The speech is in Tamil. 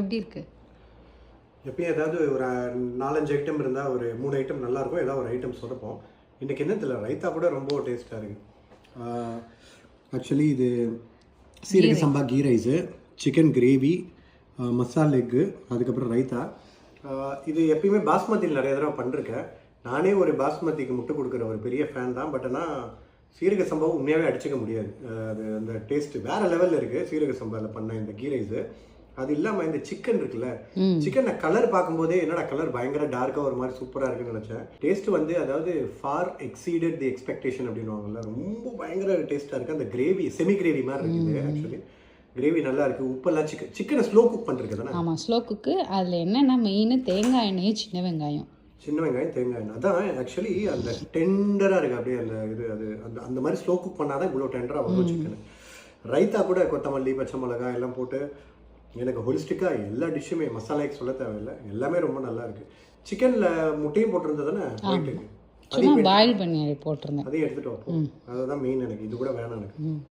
எப்படி இருக்கு? எப்பயும் ஏதாவது ஒரு 4-5 ஐட்டம் இருந்தால் ஒரு 3 ஐட்டம் நல்லாயிருக்கும், ஏதாவது ஒரு ஐட்டம் சொதப்போம். இன்றைக்கி என்ன தெரியல, ரைத்தா கூட ரொம்ப டேஸ்ட்டாக இருக்குது. ஆக்சுவலி இது சீரக சம்பா ghee rice, chicken gravy, masala egg, அதுக்கப்புறம் ரைத்தா. இது எப்பயுமே பாஸ்மதியில் நிறைய தடவை பண்ணிருக்கேன். நானே ஒரு பாஸ்மதிக்கு முட்டை கொடுக்குற ஒரு பெரிய ஃபேன் தான். பட் ஆனால் சீரக சம்பாவை உண்மையாகவே அடிச்சிக்க முடியாது. அது அந்த டேஸ்ட்டு வேறு லெவலில் இருக்குது சீரக சம்பாவில் பண்ண இந்த கீ ரைஸு. அது இல்லாமல் இந்த சிக்கன் இருக்குல்ல, சிக்கனை கலர் பார்க்கும்போதே என்னடா கலர் பயங்கர டார்க்காக ஒரு மாதிரி சூப்பராக இருக்குன்னு நினச்சேன். டேஸ்ட்டு வந்து அதாவது ஃபார் எக்ஸீடட் தி எக்ஸ்பெக்டேஷன் அப்படின்வாங்கல்ல, ரொம்ப பயங்கர டேஸ்ட்டாக இருக்குது. அந்த கிரேவி செமி கிரேவி மாதிரி இருக்குது. ஆக்சுவலி கிரேவி நல்லா இருக்குது. உப்பெல்லாம் சிக்கனை ஸ்லோ குக் பண்ணிருக்கு தானே? ஆமாம், ஸ்லோ குக்கு. அதில் என்னென்னா மெயின் தேங்காய் எண்ணெய், சின்ன வெங்காயம், தேங்காய் எண்ணெய். அதான் ஆக்சுவலி அந்த டெண்டராக இருக்குது அப்படியே. அந்த இது அது அந்த அந்த மாதிரி ஸ்லோ குக் பண்ணால் தான் இவ்வளோ டெண்டராக வரும் சிக்கன். ரைத்தா கூட கொத்தமல்லி, பச்சை மிளகாய் எல்லாம் போட்டு எனக்கு ஹோலிஸ்டிக்காக எல்லா டிஷ்ஷுமே, மசாலாக்கு சொல்ல தேவையில்லை, எல்லாமே ரொம்ப நல்லா இருக்குது. சிக்கனில் முட்டையும் போட்டிருந்ததுன்னு போயிட்டு சும்மா பாயில் பண்ணி போட்டிருந்தேன். அதையும் எடுத்துகிட்டு வைப்போம். அதுதான் மெயின் எனக்கு. இது கூட வேணாம் எனக்கு.